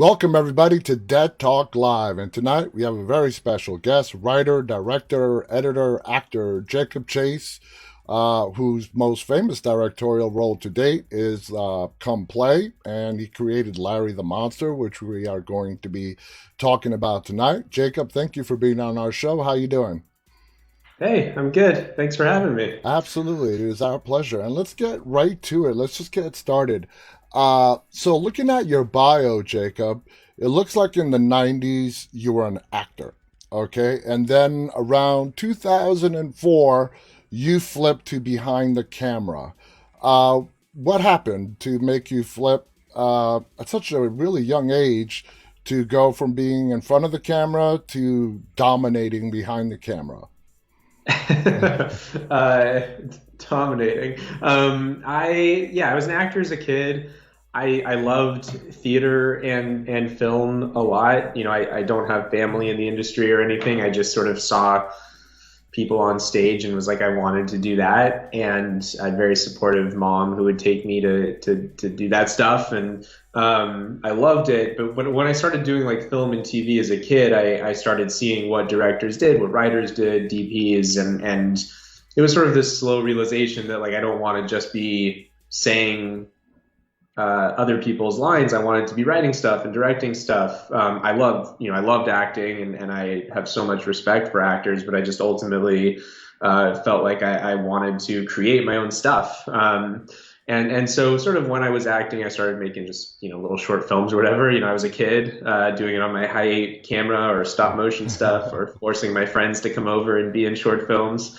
Welcome, everybody, to Dead Talk Live. And tonight we have a very special guest, writer, director, editor, actor Jacob Chase, whose most famous directorial role to date is Come Play. And he created Larry the Monster, which we are going to be talking about tonight. Jacob, thank you for being on our show. How you doing? Hey, I'm good. Thanks for having me. Absolutely. It is our pleasure. And let's get right to it. Let's just get started. So looking at your bio, Jacob, it looks like in the 90s you were an actor. Okay. And then around 2004, you flipped to behind the camera. What happened to make you flip at such a really young age to go from being in front of the camera to dominating behind the camera? uh, Dominating. I was an actor as a kid. I loved theater and film a lot. I don't have family in the industry or anything. I just sort of saw people on stage and was like, I wanted to do that. And I had a very supportive mom who would take me to do that stuff. And I loved it. But when I started doing like film and TV as a kid, I started seeing what directors did, what writers did, DPs, and it was sort of this slow realization that like I don't want to just be saying other people's lines. I wanted to be writing stuff and directing stuff. I loved acting, and I have so much respect for actors, but I just ultimately felt like I wanted to create my own stuff. And so sort of when I was acting, I started making just, little short films or whatever. I was a kid doing it on my Hi8 camera or stop motion stuff, or forcing my friends to come over and be in short films.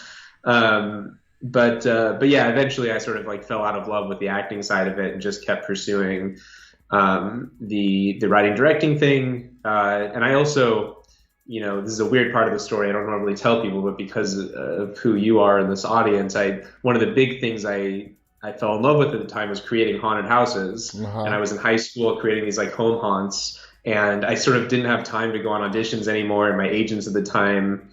But yeah, eventually I sort of like fell out of love with the acting side of it and just kept pursuing the writing directing thing. And I also, this is a weird part of the story I don't normally tell people, but because of who you are in this audience, one of the big things I fell in love with at the time was creating haunted houses. And Uh-huh. I was in high school creating these like home haunts, and I sort of didn't have time to go on auditions anymore. And my agents at the time,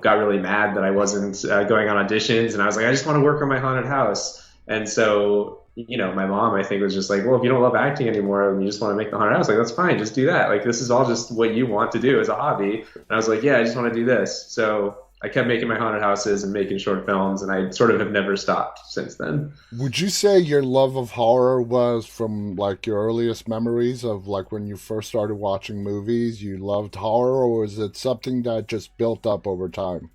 got really mad that I wasn't going on auditions. And I was like, I just want to work on my haunted house. And so, my mom, I think, was just like, well, if you don't love acting anymore and you just want to make the haunted house, like, that's fine. Just do that. Like, this is all just what you want to do as a hobby. And I was like, yeah, I just want to do this. So I kept making my haunted houses and making short films. And I sort of have never stopped since then. Would you say your love of horror was from like your earliest memories of like when you first started watching movies, you loved horror, or was it something that just built up over time?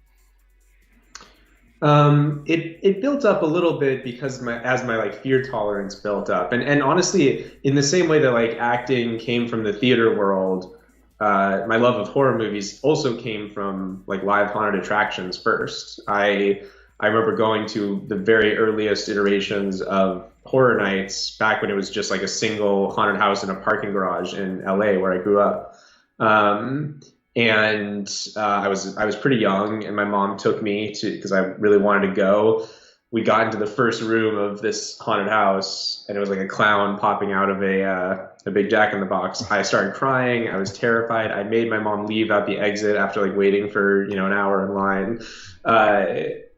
It built up a little bit because as my like fear tolerance built up, and honestly, in the same way that like acting came from the theater world, my love of horror movies also came from like live haunted attractions first. I remember going to the very earliest iterations of horror nights back when it was just like a single haunted house in a parking garage in LA where I grew up. Um, and I was pretty young, and my mom took me to because I really wanted to go. We got into the first room of this haunted house, and it was like a clown popping out of a big Jack in the Box. I started crying. I was terrified. I made my mom leave out the exit after like waiting for an hour in line.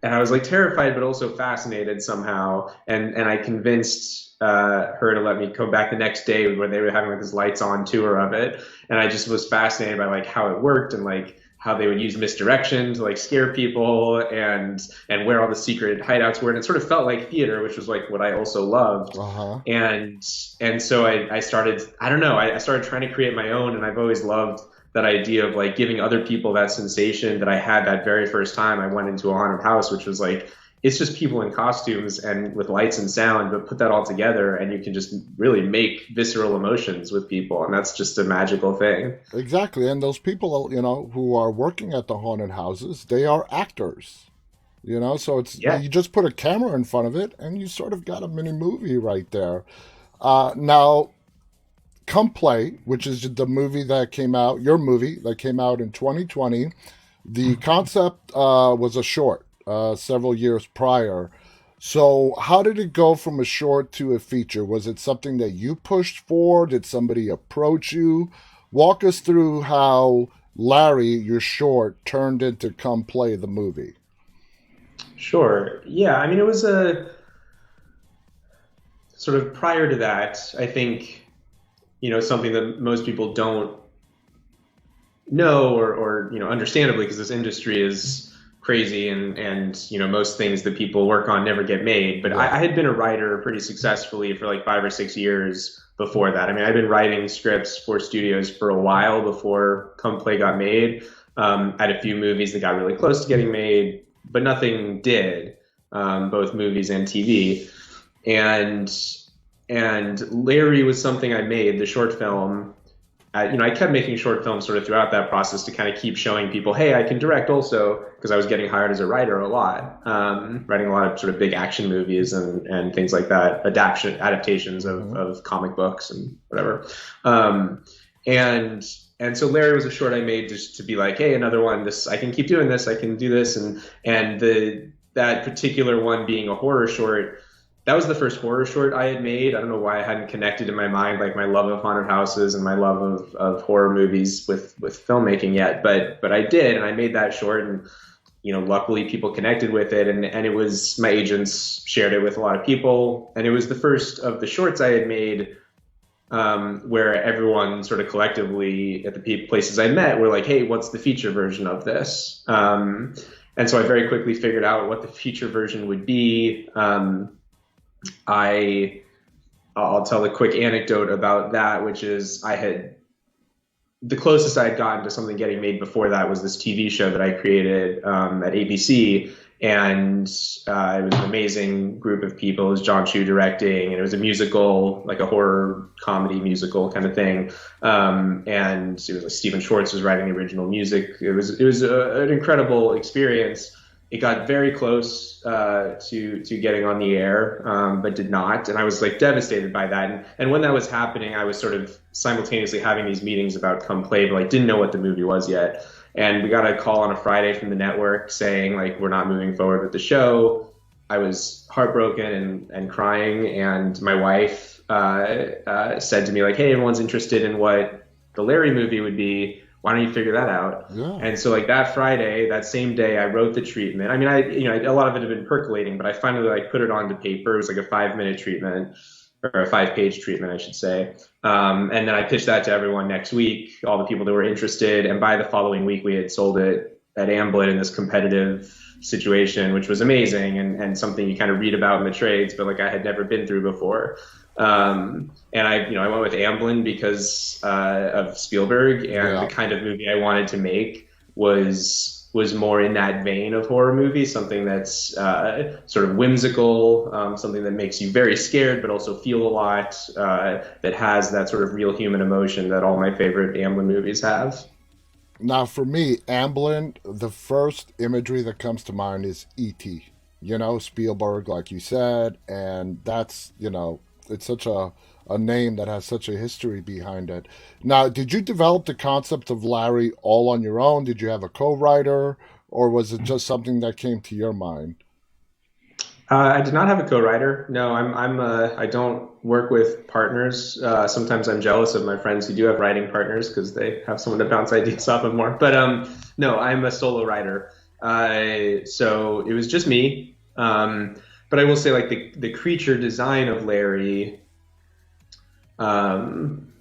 And I was like terrified, but also fascinated somehow. And I convinced her to let me come back the next day where they were having like this lights on tour of it. And I just was fascinated by like how it worked and like how they would use misdirection to like scare people and where all the secret hideouts were. And it sort of felt like theater, which was like what I also loved. Uh-huh. And and so I started, I don't know, I started trying to create my own, and I've always loved that idea of like giving other people that sensation that I had that very first time I went into a haunted house, which was like it's just people in costumes and with lights and sound, but put that all together and you can just really make visceral emotions with people, and that's just a magical thing. Exactly. And those people, who are working at the haunted houses, they are actors. So it's Yeah. you just put a camera in front of it and you sort of got a mini movie right there. Now, Come Play, which is the movie that came out, your movie that came out in 2020. The concept was a short several years prior. So, how did it go from a short to a feature? Was it something that you pushed for? Did somebody approach you? Walk us through how Larry, your short, turned into Come Play the movie. Sure. Yeah, I mean, it was a sort of prior to that, I think something that most people don't know, or understandably, because this industry is crazy, and most things that people work on never get made. But Yeah. I had been a writer pretty successfully for like 5 or 6 years before that. I mean, I've been writing scripts for studios for a while before Come Play got made. I had a few movies that got really close to getting made, but nothing did, both movies and TV. And Larry was something I made, the short film. I kept making short films sort of throughout that process to kind of keep showing people, hey, I can direct also, because I was getting hired as a writer a lot, writing a lot of sort of big action movies and things like that, adaptations Hmm. of comic books and whatever. Um, and so Larry was a short I made just to be like, hey, another one. This, I can keep doing this. I can do this. And that particular one being a horror short, that was the first horror short I had made. I don't know why I hadn't connected in my mind like my love of haunted houses and my love of horror movies with filmmaking yet, but I did, and I made that short, and luckily people connected with it, and it was, my agents shared it with a lot of people, and it was the first of the shorts I had made, where everyone sort of collectively at the places I met were like, hey, what's the feature version of this? And so I very quickly figured out what the feature version would be. I I'll tell a quick anecdote about that, which is I had the closest I had gotten to something getting made before that was this TV show that I created, at ABC, and it was an amazing group of people. It was John Chu directing, and it was a musical, like a horror comedy musical kind of thing. And it was like Stephen Schwartz was writing the original music. It was an incredible experience. It got very close, to getting on the air, but did not. And I was like devastated by that. And when that was happening, I was sort of simultaneously having these meetings about Come Play, but like didn't know what the movie was yet. And we got a call on a Friday from the network saying like we're not moving forward with the show. I was heartbroken and crying, and my wife said to me like, "Hey, everyone's interested in what the Larry movie would be. Why don't you figure that out?" Yeah. And so like that Friday, that same day, I wrote the treatment. I mean, a lot of it had been percolating, but I finally like put it onto paper. It was like a 5 minute treatment, or a 5 page treatment, I should say. And then I pitched that to everyone next week, all the people that were interested. And by the following week, we had sold it at Amblin in this competitive situation, which was amazing, and something you kind of read about in the trades, but like I had never been through before. And I went with Amblin because of Spielberg, and the Yeah. kind of movie I wanted to make was more in that vein of horror movie, something that's sort of whimsical, something that makes you very scared but also feel a lot, that has that sort of real human emotion that all my favorite Amblin movies have. Now, for me, Amblin, the first imagery that comes to mind is E.T. Spielberg, like you said, and it's such a name that has such a history behind it. Now, did you develop the concept of Larry all on your own? Did you have a co-writer, or was it just something that came to your mind? I did not have a co-writer. No, I don't work with partners. Sometimes I'm jealous of my friends who do have writing partners because they have someone to bounce ideas off of more. But no, I'm a solo writer. So it was just me. But I will say, like the creature design of Larry. Um,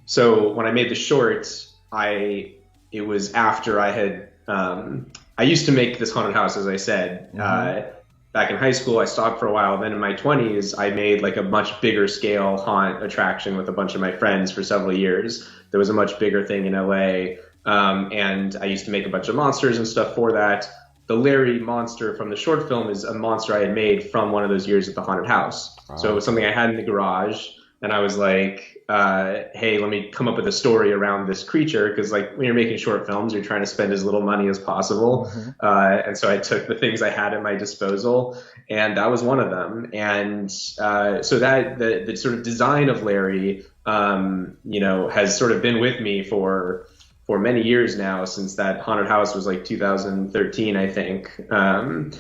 so when I made the shorts, I it was after I had I used to make this haunted house, as I said. Mm-hmm. Back in high school, I stopped for a while. Then in my 20s, I made like a much bigger scale haunt attraction with a bunch of my friends for several years. There was a much bigger thing in LA. And I used to make a bunch of monsters and stuff for that. The Larry monster from the short film is a monster I had made from one of those years at the haunted house. So it was something I had in the garage. And I was like, hey, let me come up with a story around this creature. Because like when you're making short films, you're trying to spend as little money as possible. Mm-hmm. And so I took the things I had at my disposal, and that was one of them. And so that the sort of design of Larry, has sort of been with me for many years now, since that haunted house was like 2013, I think. And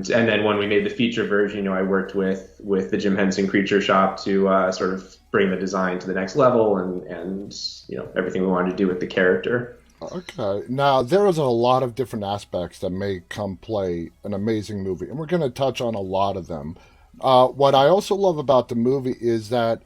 then when we made the feature version, I worked with the Jim Henson Creature Shop to sort of bring the design to the next level, and everything we wanted to do with the character. Okay. Now, there is a lot of different aspects that make Come Play an amazing movie, and we're going to touch on a lot of them. What I also love about the movie is that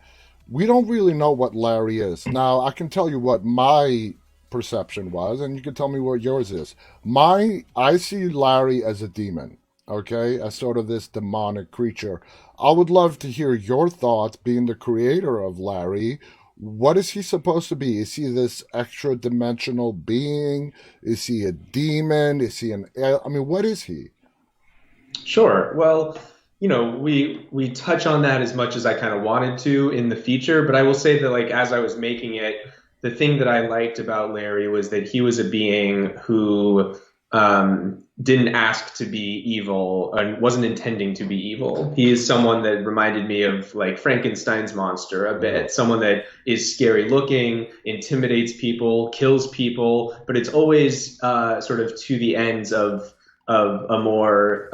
we don't really know what Larry is. Now, I can tell you what my perception was, and you can tell me what yours is. I see Larry as a demon, okay, as sort of this demonic creature. I would love to hear your thoughts, being the creator of Larry. What is he supposed to be? Is he this extra dimensional being? Is he a demon? Is he I mean, what is he? Sure. Well, we touch on that as much as I kind of wanted to in the feature, but I will say that like as I was making it, the thing that I liked about Larry was that he was a being who didn't ask to be evil and wasn't intending to be evil. He is someone that reminded me of like Frankenstein's monster a Yeah. bit, someone that is scary looking, intimidates people, kills people, but it's always sort of to the ends of a more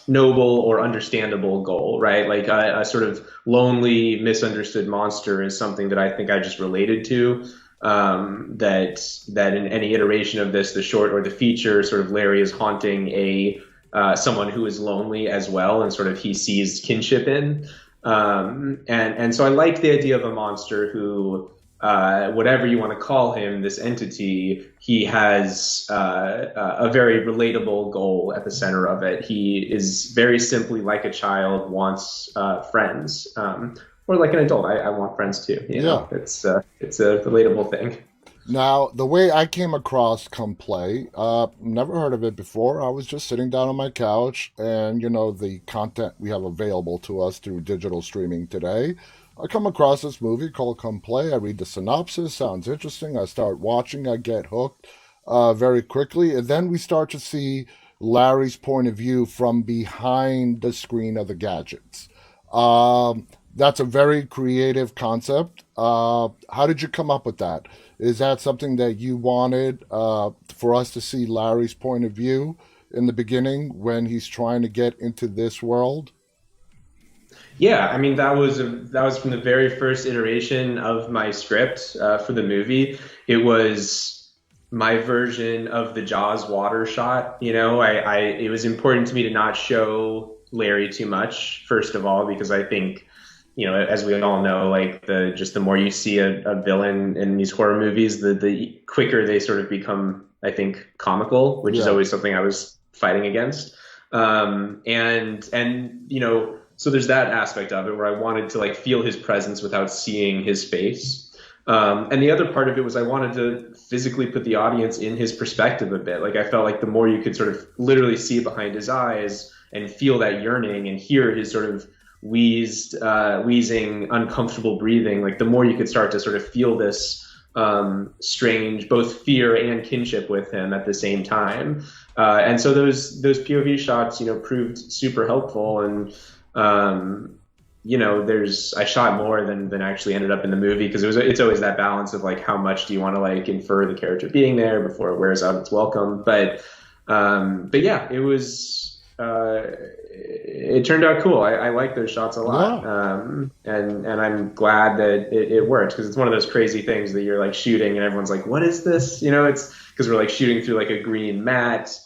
noble or understandable goal, right? Like a sort of lonely, misunderstood monster is something that I think I just related to. That in any iteration of this, the short or the feature, sort of Larry is haunting a someone who is lonely as well, and sort of he sees kinship in. And so I like the idea of a monster who, whatever you want to call him, this entity, he has a very relatable goal at the center of it. He is very simply like a child wants friends, or like an adult. I want friends too. Yeah. It's a relatable thing. Now, the way I came across Come Play, never heard of it before. I was just sitting down on my couch, and the content we have available to us through digital streaming today. I come across this movie called Come Play. I read the synopsis, sounds interesting. I start watching, I get hooked very quickly, and then we start to see Larry's point of view from behind the screen of the gadgets. That's a very creative concept. How did you come up with that? Is that something that you wanted for us to see Larry's point of view in the beginning when he's trying to get into this world? Yeah, I mean that was from the very first iteration of my script for the movie. It was my version of the Jaws water shot. It was important to me to not show Larry too much, first of all, because I think, as we all know, like the more you see a villain in these horror movies, the quicker they sort of become, I think, comical, which is Yeah. always something I was fighting against. And so there's that aspect of it where I wanted to like feel his presence without seeing his face. And the other part of it was I wanted to physically put the audience in his perspective a bit. Like I felt like the more you could sort of literally see behind his eyes and feel that yearning and hear his sort of wheezing, uncomfortable breathing, like the more you could start to sort of feel this strange both fear and kinship with him at the same time. And so those POV shots, proved super helpful. And there's I shot more than actually ended up in the movie because it's always that balance of like how much do you want to like infer the character being there before it wears out its welcome. But yeah, it turned out cool. I like those shots a lot, Yeah. and I'm glad that it worked because it's one of those crazy things that you're like shooting and everyone's like, "What is this?" It's because we're like shooting through like a green mat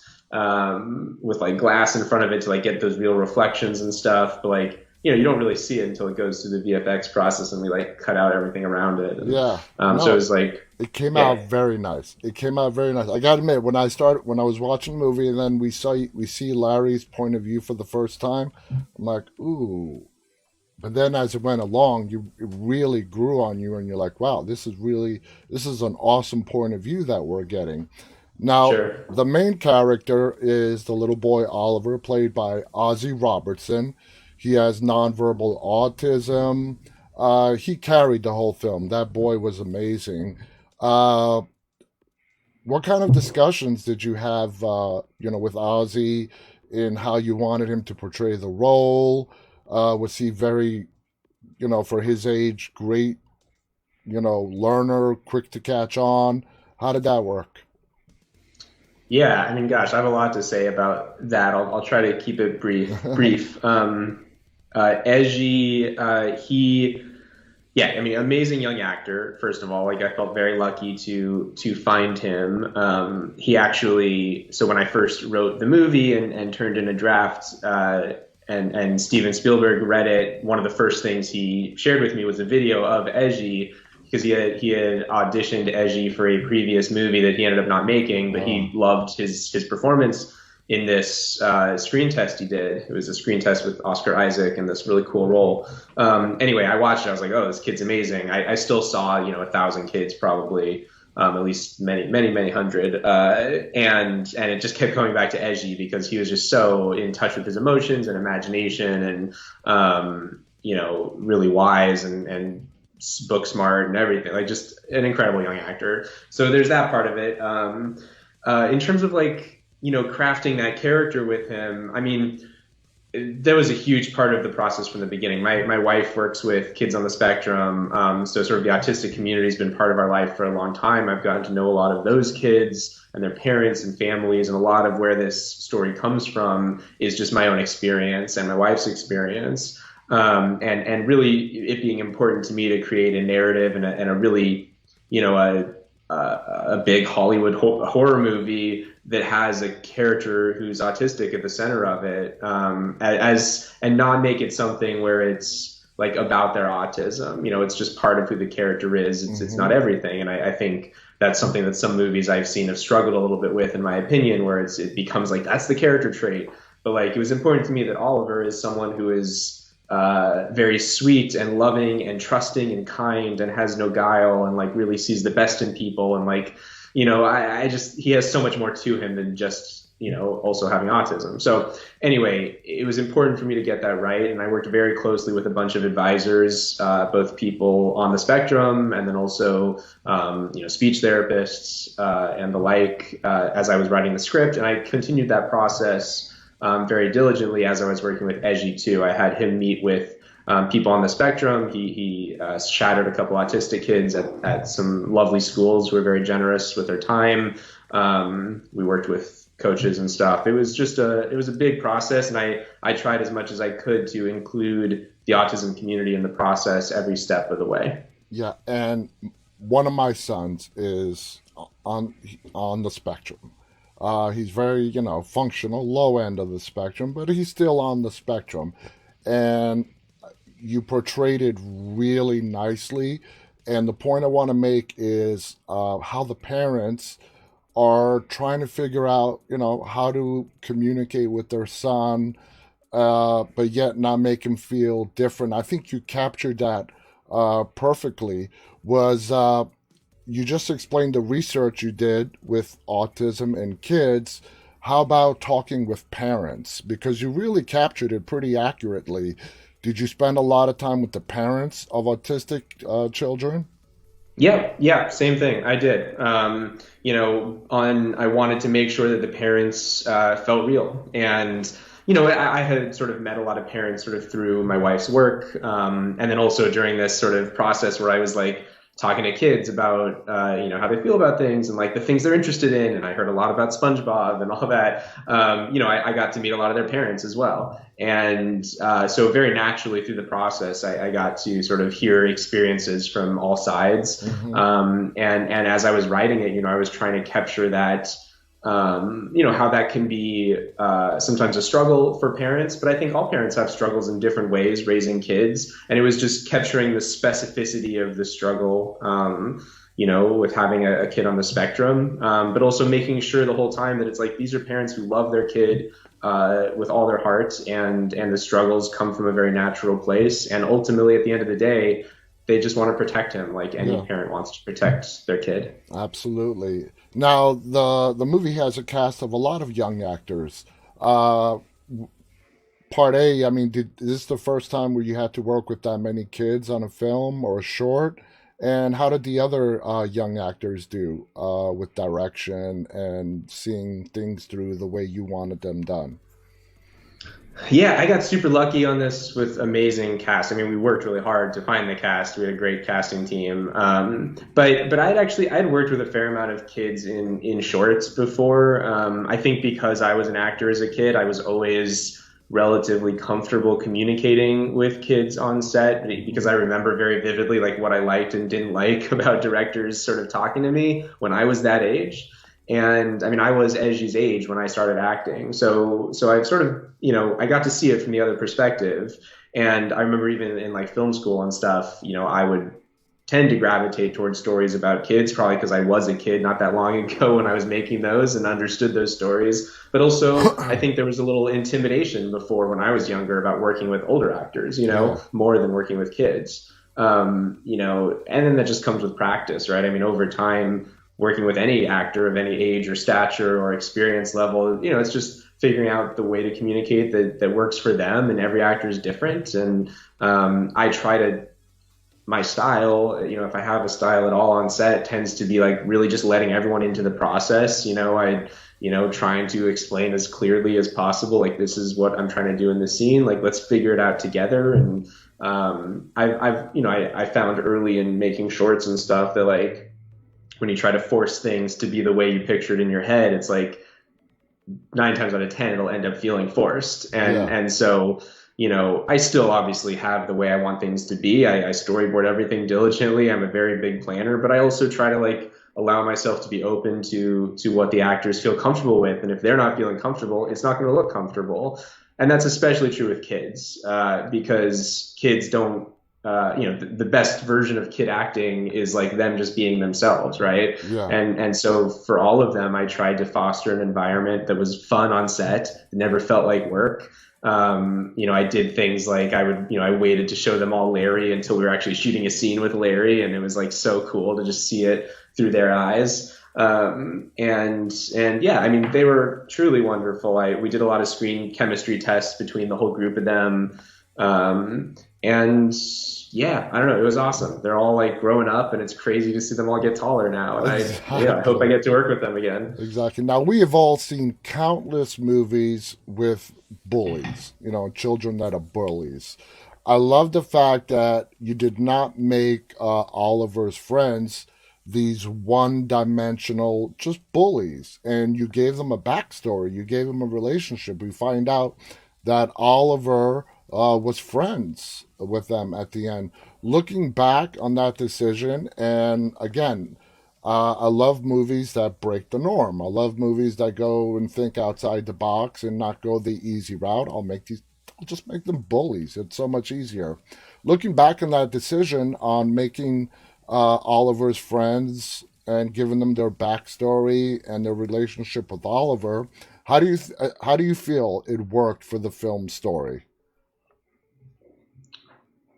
with like glass in front of it to like get those real reflections and stuff. But like you don't really see it until it goes through the VFX process and we like cut out everything around it. And Yeah. so it No, was like, it came out yeah, very nice. It came out very nice. I gotta admit, when I was watching the movie and then we see Larry's point of view for the first time, I'm like, ooh. But then as it went along, it really grew on you, and you're like, wow, this is an awesome point of view that we're getting. Now, sure. the main character is the little boy Oliver, played by Ozzy Robertson. He has nonverbal autism. He carried the whole film. That boy was amazing. Uh, what kind of discussions did you have, with Ozzy in how you wanted him to portray the role? Was he very, for his age, great, learner, quick to catch on? How did that work? Yeah, I mean, gosh, I have a lot to say about that. I'll try to keep it brief. Eji, yeah, I mean, amazing young actor. First of all, like I felt very lucky to find him. He actually, so when I first wrote the movie and turned in a draft, and Steven Spielberg read it, one of the first things he shared with me was a video of Eji, because he had auditioned Eji for a previous movie that he ended up not making, but he loved his performance in this screen test he did. It was a screen test with Oscar Isaac in this really cool role. Anyway, I watched it. I was like, oh, this kid's amazing. I still saw 1,000 kids probably. At least many hundred, and it just kept coming back to Eji because he was just so in touch with his emotions and imagination, and really wise and book smart and everything. Like, just an incredible young actor. So there's that part of it. In terms of crafting that character with him, I mean, that was a huge part of the process from the beginning. My wife works with kids on the spectrum, so sort of the autistic community has been part of our life for a long time. I've gotten to know a lot of those kids and their parents and families, and a lot of where this story comes from is just my own experience and my wife's experience, and really it being important to me to create a narrative and a really, a big Hollywood horror movie that has a character who's autistic at the center of it, and not make it something where it's like about their autism. It's just part of who the character is. It's not everything. And I think that's something that some movies I've seen have struggled a little bit with, in my opinion, where it becomes like, that's the character trait. But it was important to me that Oliver is someone who is very sweet and loving and trusting and kind and has no guile and really sees the best in people, and he has so much more to him than just also having autism. So anyway, it was important for me to get that right, and I worked very closely with a bunch of advisors, both people on the spectrum and then also speech therapists and the like, as I was writing the script. And I continued that process very diligently as I was working with Eji too. I had him meet with people on the spectrum. He shadowed a couple autistic kids at some lovely schools who were very generous with their time. We worked with coaches and stuff. It was a big process, and I tried as much as I could to include the autism community in the process every step of the way. Yeah, and one of my sons is on the spectrum. He's very, functional, low end of the spectrum, but he's still on the spectrum. And you portrayed it really nicely. And the point I want to make is how the parents are trying to figure out, how to communicate with their son, but yet not make him feel different. I think you captured that perfectly. You just explained the research you did with autism in kids. How about talking with parents? Because you really captured it pretty accurately. Did you spend a lot of time with the parents of autistic children? Yeah, same thing. I did. I wanted to make sure that the parents felt real. And, I had sort of met a lot of parents sort of through my wife's work. And then also during this sort of process where I was talking to kids about, how they feel about things and the things they're interested in. And I heard a lot about SpongeBob and all that. I got to meet a lot of their parents as well. And so very naturally through the process, I got to sort of hear experiences from all sides. And as I was writing it, I was trying to capture that, how that can be sometimes a struggle for parents, but I think all parents have struggles in different ways raising kids. And it was just capturing the specificity of the struggle, with having a kid on the spectrum, but also making sure the whole time that it's these are parents who love their kid with all their hearts, and the struggles come from a very natural place. And ultimately, at the end of the day, they just want to protect him like any parent wants to protect their kid. Absolutely. Now, the movie has a cast of a lot of young actors. Part A, I mean, is this the first time where you had to work with that many kids on a film or a short? And how did the other young actors do with direction and seeing things through the way you wanted them done? Yeah, I got super lucky on this with amazing cast. I mean, we worked really hard to find the cast. We had a great casting team. But I'd worked with a fair amount of kids in shorts before. I think because I was an actor as a kid, I was always relatively comfortable communicating with kids on set, because I remember very vividly what I liked and didn't like about directors sort of talking to me when I was that age. And I mean, I was Edgy's age when I started acting, so I've sort of, I got to see it from the other perspective. And I remember even in like film school and stuff, I would tend to gravitate towards stories about kids, probably because I was a kid not that long ago when I was making those and understood those stories. But also, I think there was a little intimidation before when I was younger about working with older actors, Yeah. more than working with kids. And then that just comes with practice, right? I mean, over time, working with any actor of any age or stature or experience level, it's just figuring out the way to communicate that works for them, and every actor is different. And I try to my style, if I have a style at all on set, tends to be like really just letting everyone into the process. Trying to explain as clearly as possible, like this is what I'm trying to do in the scene. Like let's figure it out together. And I found early in making shorts and stuff that like when you try to force things to be the way you pictured in your head, it's like 9 times out of 10 it'll end up feeling forced. and Yeah. and so I still obviously have the way I want things to be. I storyboard everything diligently. I'm a very big planner, but I also try to like allow myself to be open to what the actors feel comfortable with. And if they're not feeling comfortable, it's not going to look comfortable. And that's especially true with kids, because kids don't the best version of kid acting is like them just being themselves, right? Yeah. And so for all of them, I tried to foster an environment that was fun on set, that never felt like work. I did things like I waited to show them all Larry until we were actually shooting a scene with Larry, and it was like so cool to just see it through their eyes. And yeah, I mean, they were truly wonderful. We did a lot of screen chemistry tests between the whole group of them. And yeah, I don't know. It was awesome. They're all like growing up, and it's crazy to see them all get taller now. And I hope I Exactly. get to work with them again. Exactly. Now, we have all seen countless movies with bullies, children that are bullies. I love the fact that you did not make Oliver's friends these one dimensional just bullies, and you gave them a backstory, you gave them a relationship. We find out that Oliver was friends with them at the end. Looking back on that decision, and again, I love movies that break the norm. I love movies that go and think outside the box and not go the easy route. I'll just make them bullies. It's so much easier. Looking back on that decision on making Oliver's friends and giving them their backstory and their relationship with Oliver, how do you feel it worked for the film story?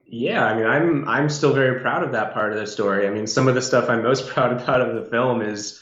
Yeah, I mean, I'm still very proud of that part of the story. I mean, some of the stuff I'm most proud about of the film is,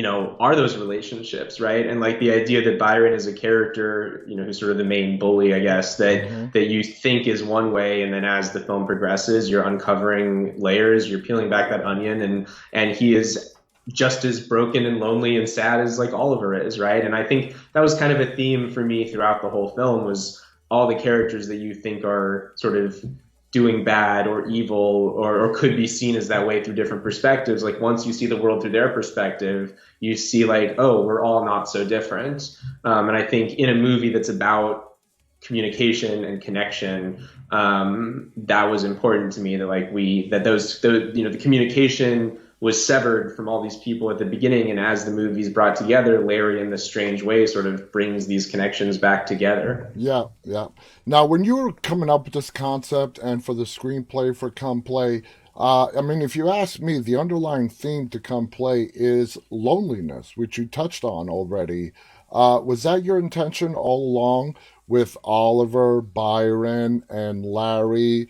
are those relationships, right? And like the idea that Byron is a character, who's sort of the main bully, I guess, that Mm-hmm. that you think is one way, and then as the film progresses, you're uncovering layers, you're peeling back that onion, and he is just as broken and lonely and sad as like Oliver is, right? And I think that was kind of a theme for me throughout the whole film, was all the characters that you think are sort of doing bad or evil, or could be seen as that way through different perspectives. Like once you see the world through their perspective, you see like, oh, we're all not so different. And I think in a movie that's about communication and connection, that was important to me, that like the communication was severed from all these people at the beginning, and as the movies brought together, Larry in this strange way sort of brings these connections back together. Yeah, yeah. Now, when you were coming up with this concept and for the screenplay for Come Play, I mean, if you ask me, the underlying theme to Come Play is loneliness, which you touched on already. Was that your intention all along with Oliver, Byron, and Larry?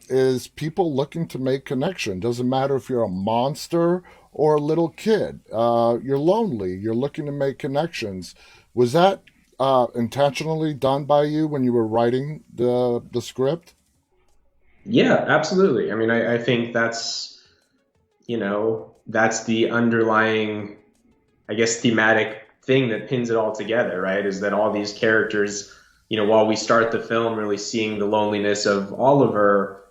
Is people looking to make connection? Doesn't matter if you're a monster or a little kid. You're lonely. You're looking to make connections. Was that intentionally done by you when you were writing the script? Yeah, absolutely. I mean, I think that's the underlying, I guess, thematic thing that pins it all together, right? Is that all these characters, while we start the film really seeing the loneliness of Oliver,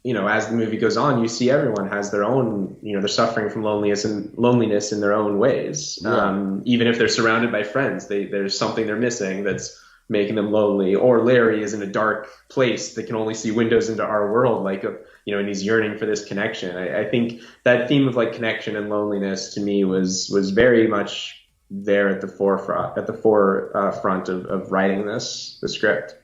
as the movie goes on, you see everyone has their own, they're suffering from loneliness in their own ways. Yeah, Even if they're surrounded by friends, there's something they're missing that's making them lonely, or Larry is in a dark place that can only see windows into our world, and he's yearning for this connection. I think that theme of like connection and loneliness to me was very much there at the forefront of writing the script.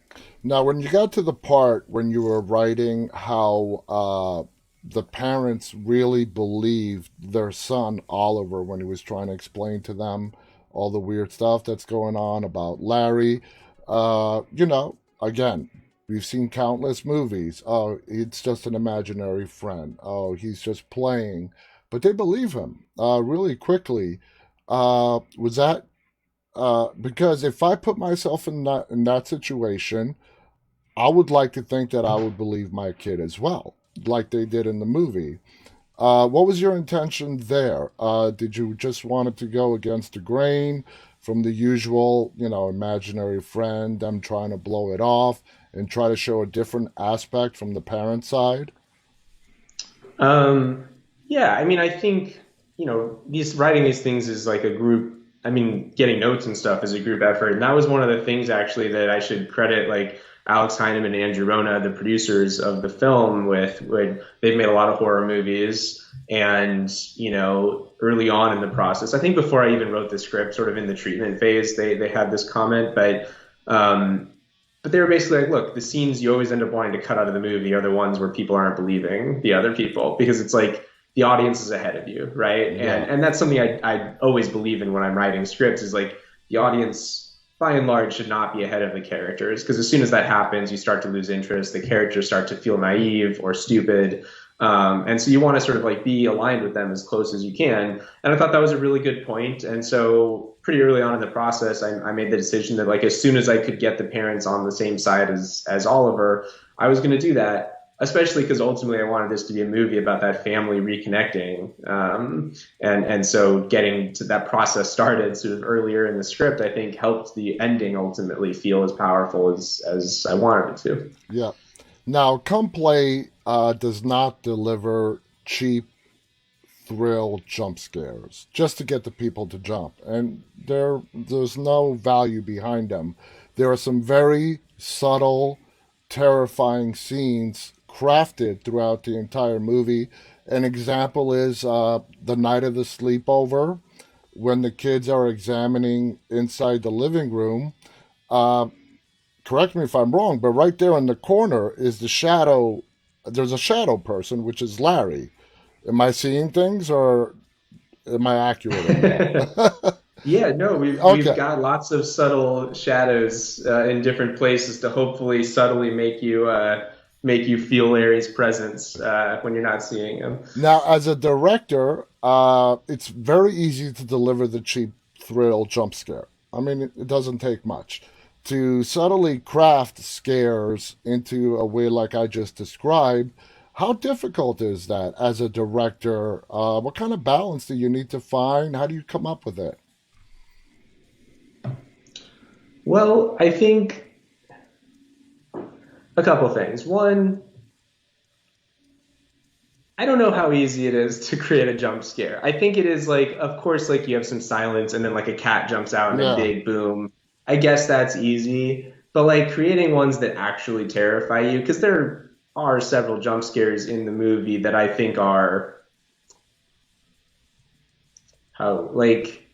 Now, when you got to the part when you were writing how the parents really believed their son Oliver when he was trying to explain to them all the weird stuff that's going on about Larry, again, we've seen countless movies. Oh, it's just an imaginary friend. Oh, he's just playing. But they believe him really quickly. Was that because if I put myself in that situation, I would like to think that I would believe my kid as well, like they did in the movie. What was your intention there? Did you just want it to go against the grain from the usual, imaginary friend, them trying to blow it off and try to show a different aspect from the parent side? Um, yeah, I mean, I think, these writing these things is like a group. I mean, getting notes and stuff is a group effort. And that was one of the things actually that I should credit like Alex Heineman and Andrew Rona, the producers of the film, with. They've made a lot of horror movies. And, early on in the process, I think before I even wrote the script, sort of in the treatment phase, they had this comment, but they were basically like, look, the scenes you always end up wanting to cut out of the movie are the ones where people aren't believing the other people, because it's like the audience is ahead of you, right? Yeah. And that's something I always believe in when I'm writing scripts, is like the audience by and large should not be ahead of the characters, because as soon as that happens, you start to lose interest. The characters start to feel naive or stupid. And so you want to sort of like be aligned with them as close as you can. And I thought that was a really good point. And so pretty early on in the process, I made the decision that like as soon as I could get the parents on the same side as Oliver, I was going to do that. Especially because ultimately I wanted this to be a movie about that family reconnecting. And so getting to that process started sort of earlier in the script, I think helped the ending ultimately feel as powerful as I wanted it to. Yeah. Now, Come Play does not deliver cheap thrill jump scares just to get the people to jump, and there's no value behind them. There are some very subtle, terrifying scenes crafted throughout the entire movie. An example is the night of the sleepover when the kids are examining inside the living room. Uh, Correct me if I'm wrong, but right there in the corner is the shadow. There's a shadow person, which is Larry. Am I seeing things, or am I accurate in that? Yeah, no, we've Okay. got lots of subtle shadows in different places to hopefully subtly make you feel Larry's presence when you're not seeing him. Now, as a director, it's very easy to deliver the cheap thrill jump scare. I mean, it doesn't take much. To subtly craft scares into a way like I just described, how difficult is that as a director? What kind of balance do you need to find? How do you come up with it? Well, I think a couple things. One, I don't know how easy it is to create a jump scare. I think it is like, of course, like you have some silence and then like a cat jumps out and a Yeah. big boom. I guess that's easy. But like creating ones that actually terrify you, because there are several jump scares in the movie that I think are how like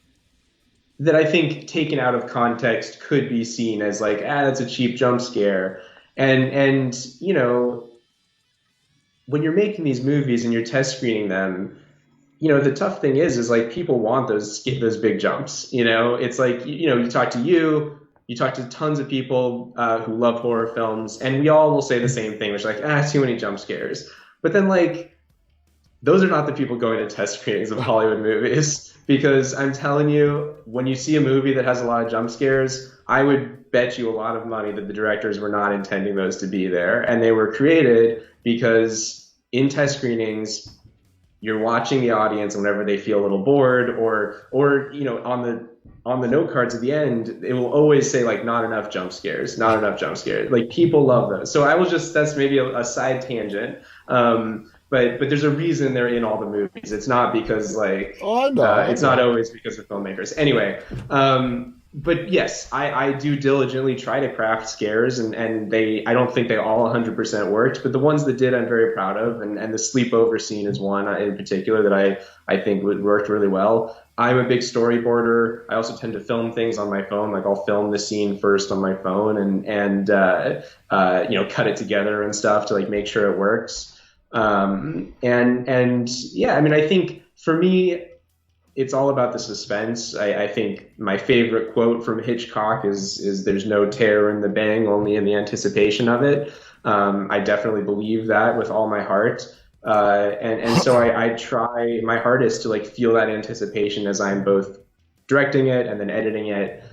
that I think taken out of context could be seen as like, that's a cheap jump scare. And when you're making these movies and you're test screening them, the tough thing is like people want those big jumps. It's like you talk to you talk to tons of people who love horror films, and we all will say the same thing, which is like, too many jump scares. But then like those are not the people going to test screenings of Hollywood movies. Because I'm telling you, when you see a movie that has a lot of jump scares, I would bet you a lot of money that the directors were not intending those to be there. And they were created because in test screenings, you're watching the audience, and whenever they feel a little bored, or on the note cards at the end, it will always say like not enough jump scares, not enough jump scares. Like people love those. So that's maybe a side tangent. But there's a reason they're in all the movies. It's not because like Oh, I know, I it's not know. always because of filmmakers. Anyway, but yes, I do diligently try to craft scares, and I don't think they all 100% worked, but the ones that did, I'm very proud of, and the sleepover scene is one in particular that I think worked really well. I'm a big storyboarder. I also tend to film things on my phone. Like I'll film the scene first on my phone and cut it together and stuff to like make sure it works. And yeah, I mean, I think for me, it's all about the suspense. I think my favorite quote from Hitchcock is "There's no terror in the bang, only in the anticipation of it." I definitely believe that with all my heart, and so I try my hardest to like feel that anticipation as I'm both directing it and then editing it,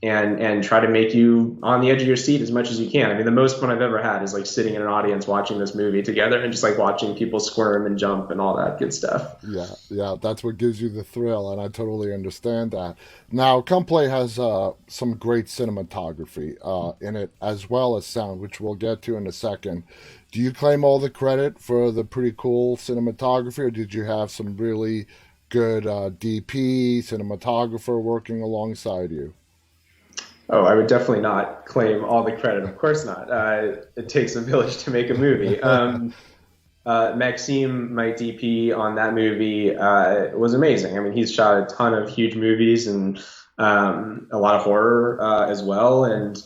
and try to make you on the edge of your seat as much as you can. I mean, the most fun I've ever had is like sitting in an audience watching this movie together and just like watching people squirm and jump and all that good stuff. Yeah, yeah, that's what gives you the thrill, and I totally understand that. Now, Come Play has some great cinematography in it, as well as sound, which we'll get to in a second. Do you claim all the credit for the pretty cool cinematography, or did you have some really good DP, cinematographer working alongside you? Oh, I would definitely not claim all the credit. Of course not. It takes a village to make a movie. Maxime, my DP on that movie, was amazing. I mean, he's shot a ton of huge movies and a lot of horror as well. And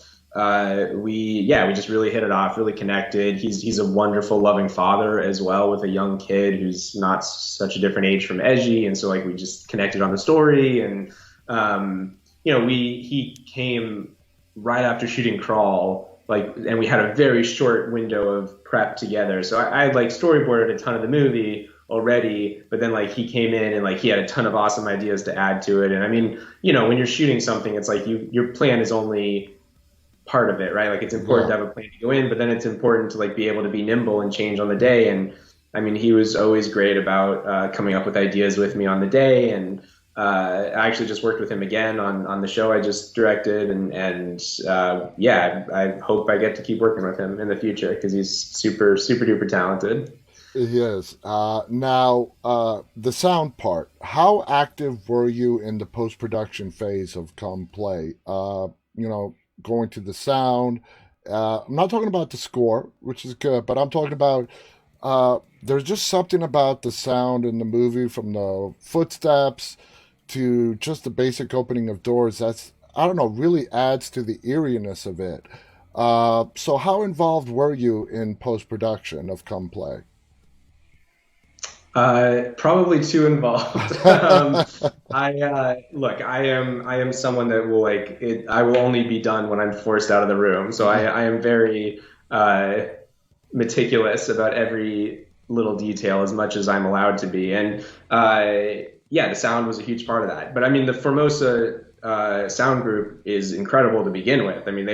we just really hit it off, really connected. He's a wonderful, loving father as well with a young kid who's not such a different age from Edgy, and so like we just connected on the story. And he came right after shooting Crawl, like, and we had a very short window of prep together. So I like storyboarded a ton of the movie already, but then like he came in and like he had a ton of awesome ideas to add to it. And I mean, when you're shooting something, it's like your plan is only part of it, right? Like it's important Yeah. to have a plan to go in, but then it's important to like be able to be nimble and change on the day. And I mean, he was always great about coming up with ideas with me on the day. And I actually just worked with him again on the show I just directed, and yeah, I hope I get to keep working with him in the future because he's super super duper talented. Yes. Now, the sound part. How active were you in the post production phase of Come Play? Going to the sound. I'm not talking about the score, which is good, but I'm talking about there's just something about the sound in the movie, from the footsteps to just the basic opening of doors. That's, I don't know, really adds to the eeriness of it. So, how involved were you in post production of Come Play? Probably too involved. Look. I am someone that will like it. I will only be done when I'm forced out of the room. So I am very uh, meticulous about every little detail as much as I'm allowed to be. And yeah, the sound was a huge part of that. But I mean, the Formosa sound group is incredible to begin with. I mean,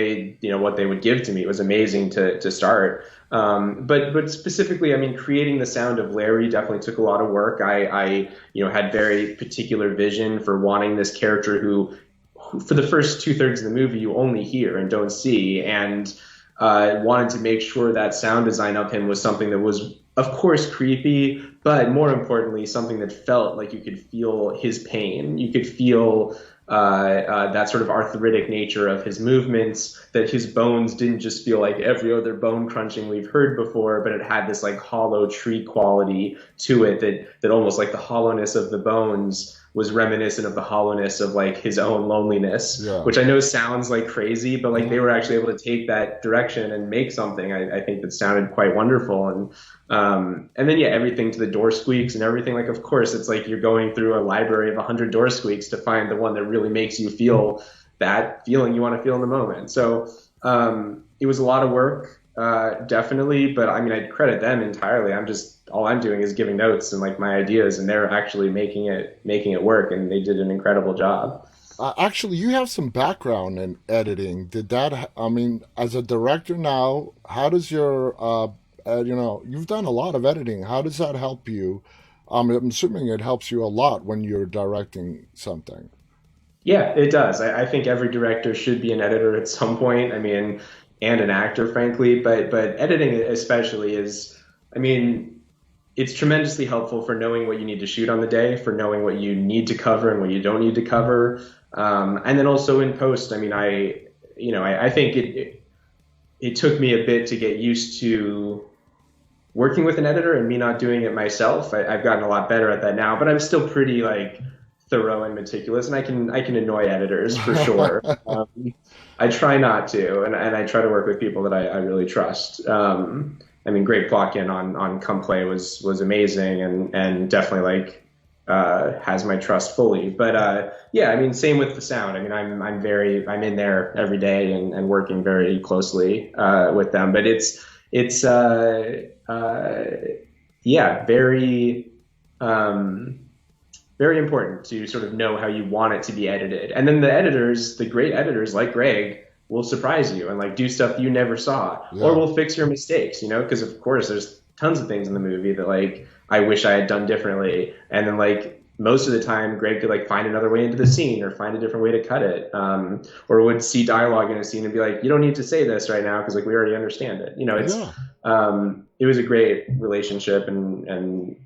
what they would give to me was amazing to start. But specifically, I mean, creating the sound of Larry definitely took a lot of work. I had very particular vision for wanting this character who for the first two-thirds of the movie you only hear and don't see, and wanted to make sure that sound design of him was something that was, of course, creepy, but more importantly, something that felt like you could feel his pain. You could feel that sort of arthritic nature of his movements, that his bones didn't just feel like every other bone crunching we've heard before, but it had this like hollow tree quality to it, that almost like the hollowness of the bones was reminiscent of the hollowness of like his own loneliness, Yeah. which I know sounds like crazy, but like they were actually able to take that direction and make something I think that sounded quite wonderful. And then yeah, everything to the door squeaks and everything. Like of course, it's like you're going through a library of 100 door squeaks to find the one that really makes you feel that feeling you want to feel in the moment. So it was a lot of work, definitely. But I mean, I credit them entirely. All I'm doing is giving notes and like my ideas, and they're actually making it work, and they did an incredible job. Actually, you have some background in editing. I mean, as a director now, how does you've done a lot of editing. How does that help you? I'm assuming it helps you a lot when you're directing something. Yeah, it does. I think every director should be an editor at some point. I mean, and an actor, frankly, but editing especially is, I mean, it's tremendously helpful for knowing what you need to shoot on the day, for knowing what you need to cover and what you don't need to cover. And then also in post, I mean, I think it took me a bit to get used to working with an editor and me not doing it myself. I've gotten a lot better at that now, but I'm still pretty like thorough and meticulous, and I can annoy editors for sure. I try not to, and I try to work with people that I really trust. I mean, Greg Plotkin on Come Play was amazing, and definitely like has my trust fully. But yeah, I mean, same with the sound. I mean, I'm in there every day and working very closely with them. But it's uh, yeah, um, very important to sort of know how you want it to be edited. And then the editors, the great editors like Greg, will surprise you and like do stuff you never saw, or Yeah. will fix your mistakes, because of course there's tons of things in the movie that like I wish I had done differently. And then like most of the time Greg could like find another way into the scene or find a different way to cut it. Or would see dialogue in a scene and be like, you don't need to say this right now because like we already understand it. Yeah. It was a great relationship, and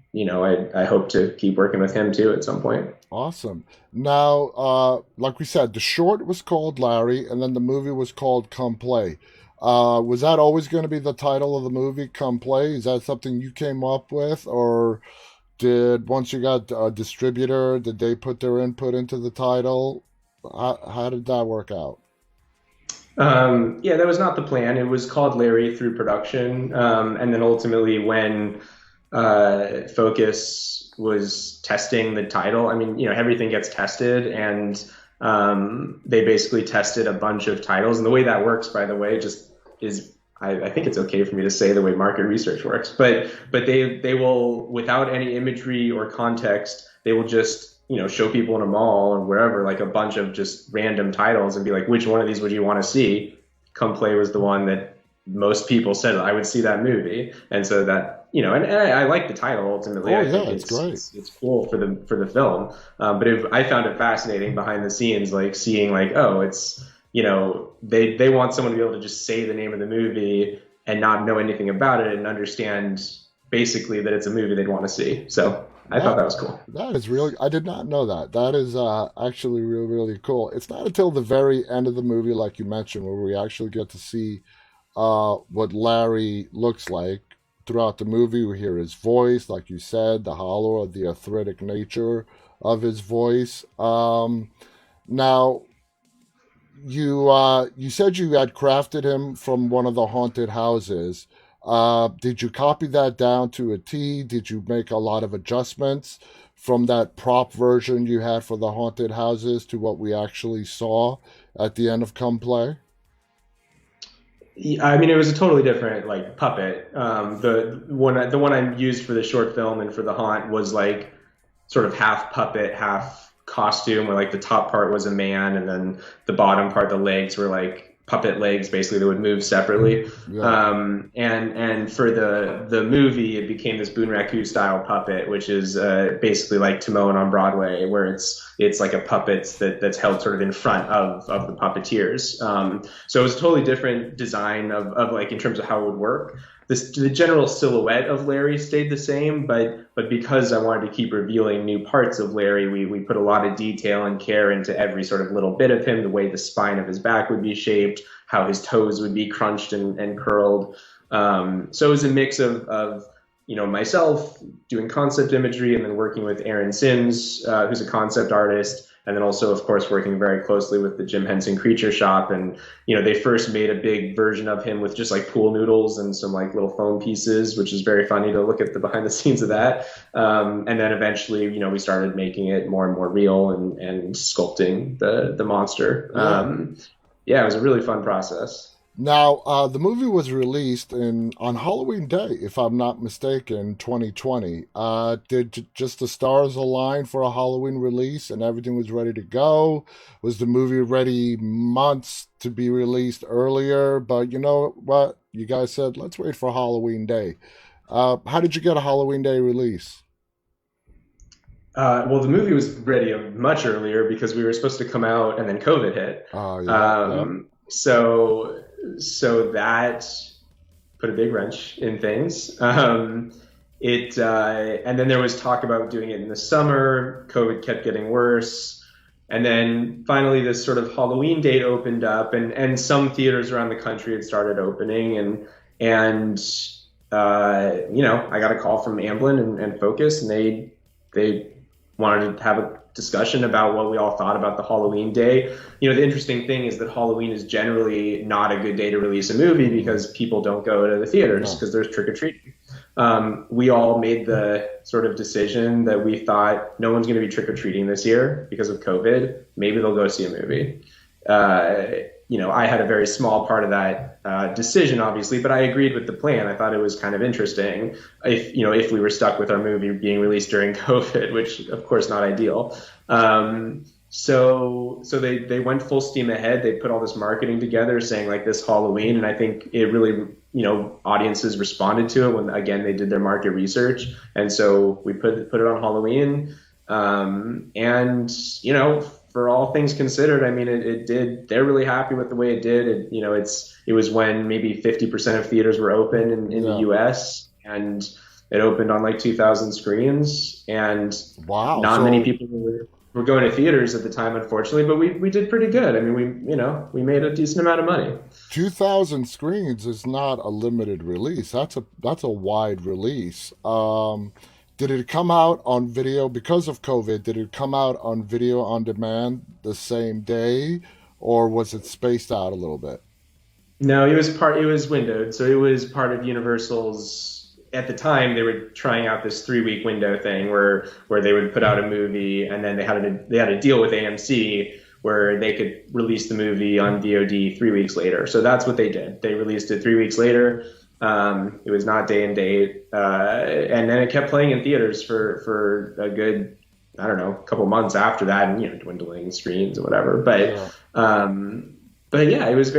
I hope to keep working with him too at some point. Awesome. Now, like we said, the short was called Larry, and then the movie was called Come Play. Was that always going to be the title of the movie, Come Play? Is that something you came up with, or did once you got a distributor, did they put their input into the title? How did that work out? Yeah, that was not the plan. It was called Larry through production, and then ultimately when Focus was testing the title, I mean, everything gets tested, and they basically tested a bunch of titles. And the way that works, by the way, just is I think it's okay for me to say the way market research works, but they will, without any imagery or context, they will just show people in a mall or wherever like a bunch of just random titles and be like, which one of these would you want to see? Come Play was the one that most people said I would see that movie, and so that and I like the title ultimately. Oh I yeah, think it's great. it's cool for the film, but I found it fascinating behind the scenes, like seeing like, oh, it's they want someone to be able to just say the name of the movie and not know anything about it and understand basically that it's a movie they'd want to see. So I thought That that was cool. that is really, I did not know that. That is actually really really cool. It's not until the very end of the movie, like you mentioned, where we actually get to see what Larry looks like. Throughout the movie, we hear his voice, like you said, the hollow or the arthritic nature of his voice. Now, you said you had crafted him from one of the haunted houses. Did you copy that down to a T? Did you make a lot of adjustments from that prop version you had for the haunted houses to what we actually saw at the end of Come Play? I mean, it was a totally different like puppet. The one I used for the short film and for the haunt was like sort of half puppet, half costume, where like the top part was a man, and then the bottom part, the legs were like puppet legs, basically that would move separately. Yeah. And for the movie, it became this Bunraku style puppet, which is basically like Timon on Broadway, where it's like a puppet that's held sort of in front of the puppeteers. So it was a totally different design of like in terms of how it would work. The general silhouette of Larry stayed the same, but because I wanted to keep revealing new parts of Larry, we put a lot of detail and care into every sort of little bit of him, the way the spine of his back would be shaped, how his toes would be crunched and curled. So it was a mix of myself doing concept imagery and then working with Aaron Sims, who's a concept artist, and then also, of course, working very closely with the Jim Henson Creature Shop. And they first made a big version of him with just like pool noodles and some like little foam pieces, which is very funny to look at the behind the scenes of that. And then eventually, we started making it more and more real and sculpting the monster. Yeah. Yeah, it was a really fun process. Now, the movie was released in on Halloween Day, if I'm not mistaken, 2020. Did just the stars align for a Halloween release and everything was ready to go? Was the movie ready months to be released earlier? But you know what? You guys said, let's wait for Halloween Day. How did you get a Halloween Day release? Well, the movie was ready much earlier because we were supposed to come out and then COVID hit. Yeah, yeah, So that put a big wrench in things. And then there was talk about doing it in the summer. COVID kept getting worse, And then finally, this sort of Halloween date opened up, and some theaters around the country had started opening, and I got a call from Amblin and Focus, and they wanted to have a discussion about what we all thought about the Halloween day. The interesting thing is that Halloween is generally not a good day to release a movie because people don't go to the theaters No. because there's trick or treating. We all made the sort of decision that we thought no one's going to be trick or treating this year because of COVID. Maybe they'll go see a movie. Uh, I had a very small part of that decision, obviously, but I agreed with the plan. I thought it was kind of interesting if we were stuck with our movie being released during COVID, which of course not ideal. So they went full steam ahead. They put all this marketing together saying like this Halloween, and I think it really, audiences responded to it when again they did their market research, and so we put it on Halloween. And for all things considered, I mean, it did. They're really happy with the way it did. It was when maybe 50% of theaters were open in the Yeah. U.S. and it opened on like 2,000 screens, and Wow. not many So people were going to theaters at the time, unfortunately. But we did pretty good. I mean, we made a decent amount of money. 2,000 screens is not a limited release. That's a wide release. Did it come out on video because of COVID? Did it come out on video on demand the same day, or was it spaced out a little bit? No, it was windowed, so it was part of Universal's. At the time, they were trying out this 3 week window thing where they would put out a movie, and then they had a deal with AMC where they could release the movie on VOD 3 weeks later. So that's what they did. They released it 3 weeks later. It was not day and date, and then it kept playing in theaters for a good, I don't know, couple months after that, and dwindling screens or whatever. Yeah. But yeah, it was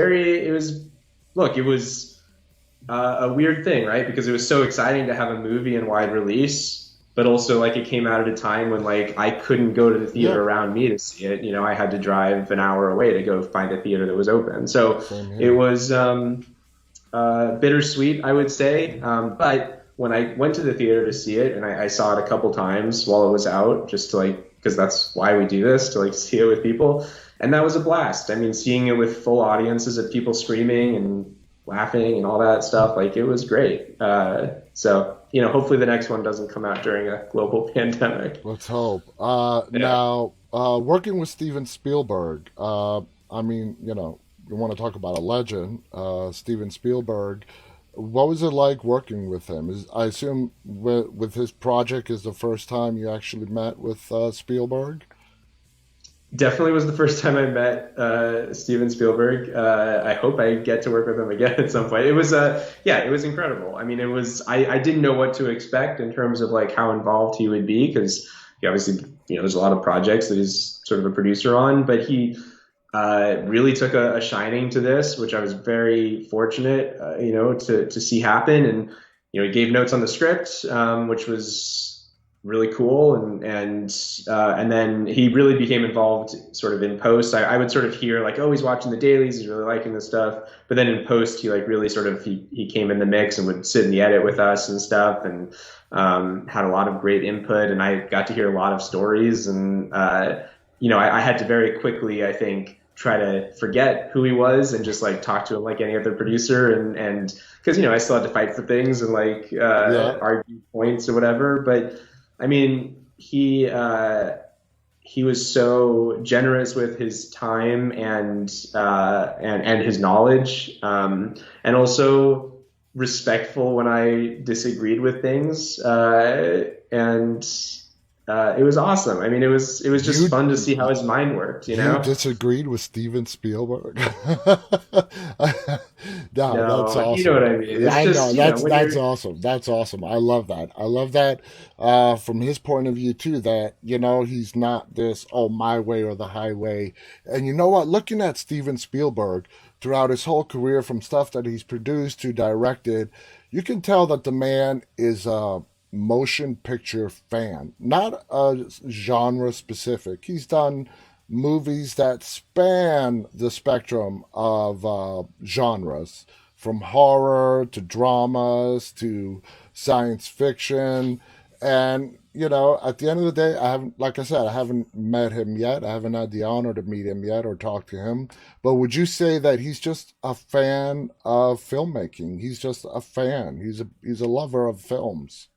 a weird thing, right? Because it was so exciting to have a movie in wide release, but also like it came out at a time when like I couldn't go to the Yeah. theater around me to see it. I had to drive an hour away to go find a theater that was open. So Same it here. was bittersweet, I would say. But when I went to the theater to see it, and I saw it a couple times while it was out, just to like, because that's why we do this, to like see it with people. And that was a blast. I mean, seeing it with full audiences of people screaming and laughing and all that stuff, like it was great. Hopefully the next one doesn't come out during a global pandemic. Let's hope. Yeah. Now, working with Steven Spielberg, I mean, you want to talk about a legend, Steven Spielberg. What was it like working with him? I assume with his project is the first time you actually met with Spielberg. Definitely was the first time I met Steven Spielberg. I hope I get to work with him again at some point. It was it was incredible. I mean, I didn't know what to expect in terms of like how involved he would be because he obviously there's a lot of projects that he's sort of a producer on, but he really took a shining to this, which I was very fortunate to see happen. And he gave notes on the script, which was really cool, and then he really became involved sort of in post. I would sort of hear like, oh, he's watching the dailies, he's really liking this stuff, but then in post he like really sort of he came in the mix and would sit in the edit with us and stuff, and had a lot of great input, and I got to hear a lot of stories, and I had to very quickly, I think, try to forget who he was and just like talk to him like any other producer, and because I still had to fight for things and like Yeah. argue points or whatever. But I mean, he was so generous with his time and his knowledge, and also respectful when I disagreed with things, and it was awesome. I mean, it was just You fun to see how his mind worked, you you know? disagreed with Steven Spielberg? No, that's No, you know what awesome. I mean. It's I know just, when that's you're awesome. That's awesome. I love that. I love that from his point of view too. That he's not this my way or the highway. And you know what? Looking at Steven Spielberg throughout his whole career, from stuff that he's produced to directed, you can tell that the man is a motion picture fan, not genre specific. He's done movies that span the spectrum of genres, from horror to dramas to science fiction. And at the end of the day, I haven't, like I said, I haven't met him yet. I haven't had the honor to meet him yet or talk to him. But would you say that he's just a fan of filmmaking? He's just a fan. He's a lover of films.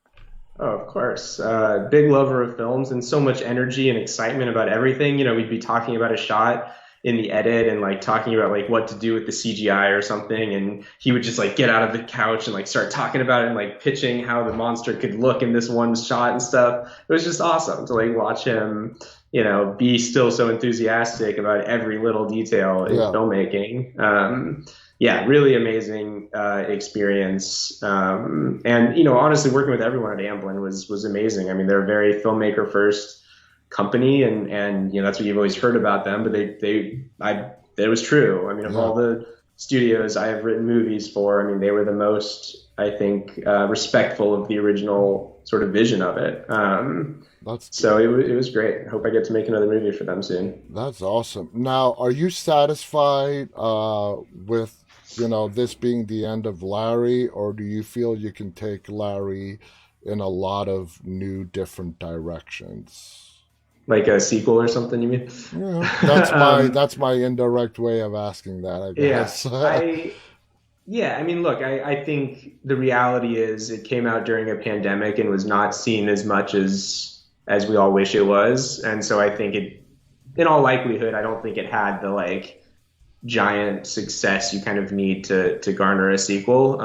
Oh, of course. Big lover of films and so much energy and excitement about everything. We'd be talking about a shot in the edit and like talking about like what to do with the CGI or something. And he would just like get out of the couch and like start talking about it and like pitching how the monster could look in this one shot and stuff. It was just awesome to like watch him, be still so enthusiastic about every little detail in Yeah. filmmaking. Yeah, really amazing experience. And honestly, working with everyone at Amblin was amazing. I mean, they're a very filmmaker first company, and that's what you've always heard about them. But it was true. I mean, of Yeah. all the studios I have written movies for, I mean, they were the most, I think, respectful of the original sort of vision of it. That's So it was great. I hope I get to make another movie for them soon. that's awesome. Now, are you satisfied with this being the end of Larry, or do you feel you can take Larry in a lot of new, different directions? Like a sequel or something, you mean? Yeah, that's my um, that's my indirect way of asking that, I yeah, guess. yeah, I mean, look, I think the reality is it came out during a pandemic and was not seen as much as we all wish it was. And so I think in all likelihood, I don't think it had the like giant success you kind of need to garner a sequel.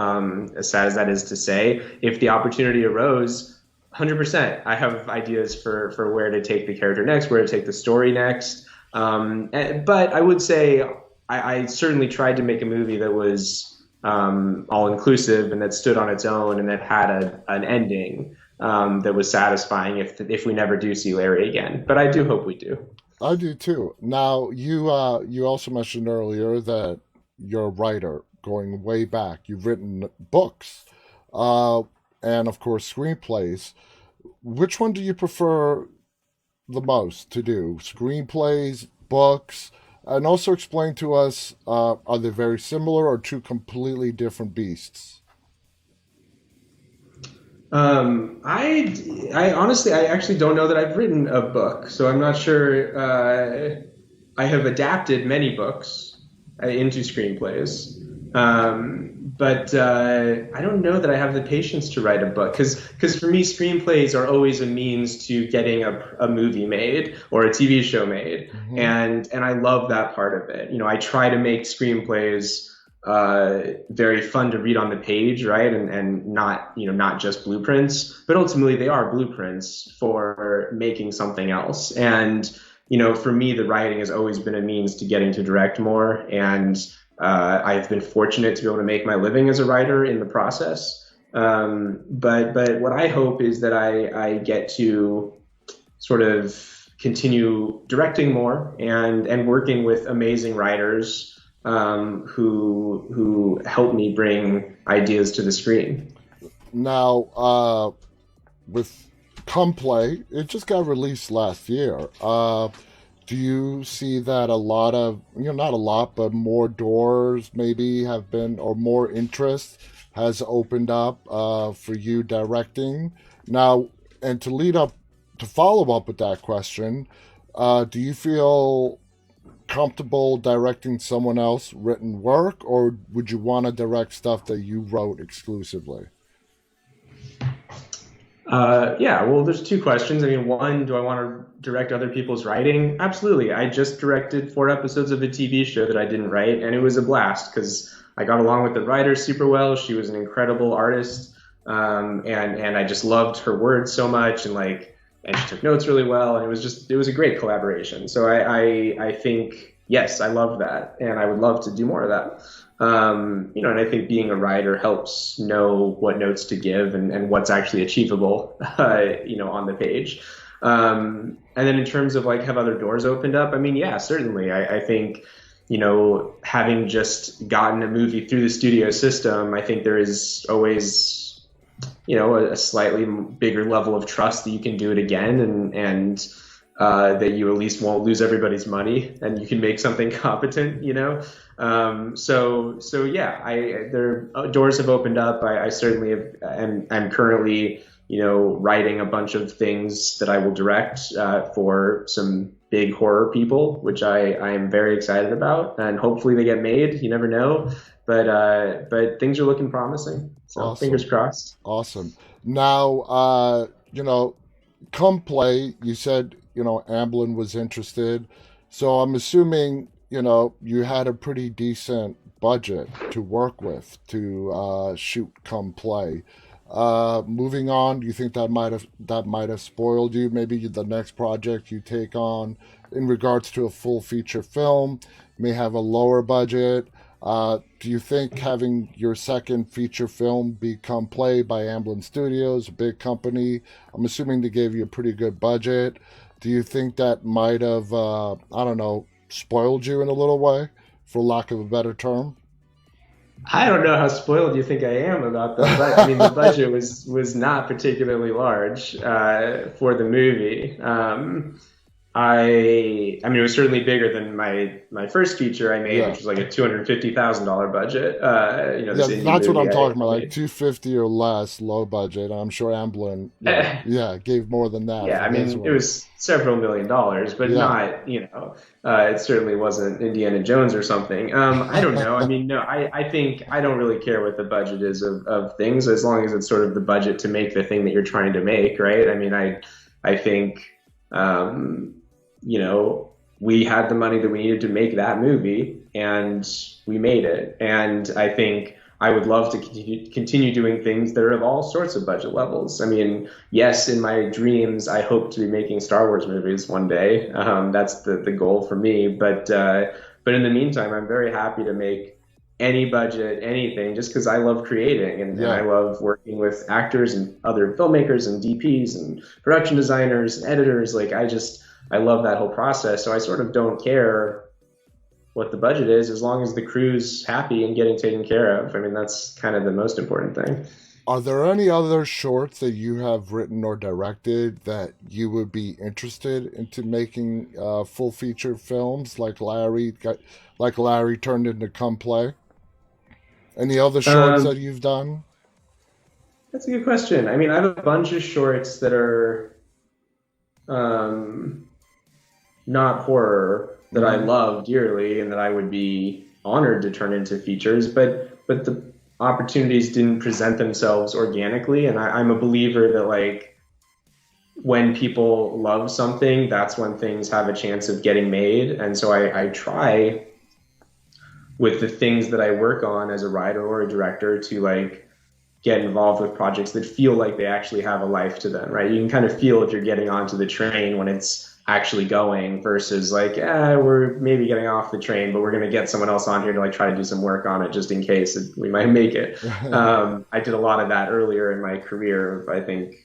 As sad as that is to say, if the opportunity arose, 100%, I have ideas for where to take the character next, where to take the story next. But I would say I certainly tried to make a movie that was all inclusive and that stood on its own and that had an ending that was satisfying if we never do see Larry again. But I do hope we do. I do too. Now, you also mentioned earlier that you're a writer going way back. You've written books, uh, and of course screenplays. Which one do you prefer the most to do? Screenplays, books, and also explain to us, are they very similar or two completely different beasts? I honestly, I actually don't know that I've written a book, so I'm not sure. I have adapted many books into screenplays, but I don't know that I have the patience to write a book because for me, screenplays are always a means to getting a movie made or a TV show made, Hmm. and I love that part of it. I try to make screenplays very fun to read on the page, right? And not, not just blueprints, but ultimately they are blueprints for making something else. And, for me, the writing has always been a means to getting to direct more. And I've been fortunate to be able to make my living as a writer in the process. But what I hope is that I get to sort of continue directing more and working with amazing writers who help me bring ideas to the screen. Now, with Come Play, it just got released last year. Do you see that a lot of, not a lot, but more doors maybe have been, or more interest has opened up for you directing? Now, and to follow up with that question, do you feel comfortable directing someone else written work, or would you want to direct stuff that you wrote exclusively? Yeah, well, there's two questions. I mean, one, do I want to direct other people's writing? Absolutely. I just directed 4 episodes of a TV show that I didn't write, and it was a blast because I got along with the writer super well. She was an incredible artist, and I just loved her words so much, and she took notes really well, and it was a great collaboration. So I think yes, I love that, and I would love to do more of that. And I think being a writer helps know what notes to give and what's actually achievable, on the page. And then in terms of like have other doors opened up, I mean, yeah, certainly. I think, having just gotten a movie through the studio system, I think there is always, a slightly bigger level of trust that you can do it again and that you at least won't lose everybody's money and you can make something competent. So yeah, there doors have opened up. I certainly have, I'm currently, writing a bunch of things that I will direct for some big horror people, which I am very excited about, and hopefully they get made. You never know, but things are looking promising. So fingers Awesome. crossed. Awesome. Now, come play, you said, Amblin was interested. So I'm assuming, you had a pretty decent budget to work with to shoot come play. Moving on, do you think that might have spoiled you? Maybe the next project you take on in regards to a full feature film may have a lower budget. Do you think having your second feature film become Play by Amblin Studios, a big company, I'm assuming they gave you a pretty good budget. Do you think that might have, I don't know, spoiled you in a little way, for lack of a better term? I don't know how spoiled you think I am about the but I mean the budget was not particularly large for the movie. I mean it was certainly bigger than my first feature I made, Yeah. which was like a $250,000 budget. Yeah, This indie that's what movie I'm I talking about, like made. 250 or less, low budget. I'm sure Amblin, yeah, gave more than that Yeah, for I his mean, it one. was several million dollars, but Yeah. not, it certainly wasn't Indiana Jones or something. I don't know. I mean, no, I think I don't really care what the budget is of things as long as it's sort of the budget to make the thing that you're trying to make, right? I mean, I think, um, you know, we had the money that we needed to make that movie and we made it. And I think I would love to continue doing things that are of all sorts of budget levels. I mean, yes, in my dreams, I hope to be making Star Wars movies one day. That's the goal for me. But in the meantime, I'm very happy to make any budget, anything, just because I love creating and I Yeah. love working with actors and other filmmakers and DPs and production designers and editors. Like I love that whole process. So I sort of don't care what the budget is as long as the crew's happy and getting taken care of. I mean, that's kind of the most important thing. Are there any other shorts that you have written or directed that you would be interested into making full feature films like Larry turned into Come Play? Any other shorts Um, that you've done? that's a good question. I mean, I have a bunch of shorts that are um, not horror that I Hmm. love dearly and that I would be honored to turn into features, but the opportunities didn't present themselves organically. And I'm a believer that like when people love something, that's when things have a chance of getting made. And so I try with the things that I work on as a writer or a director to like get involved with projects that feel like they actually have a life to them, right? You can kind of feel if you're getting onto the train when it's actually going versus like, we're maybe getting off the train, but we're going to get someone else on here to like try to do some work on it just in case we might make it. I did a lot of that earlier in my career. I think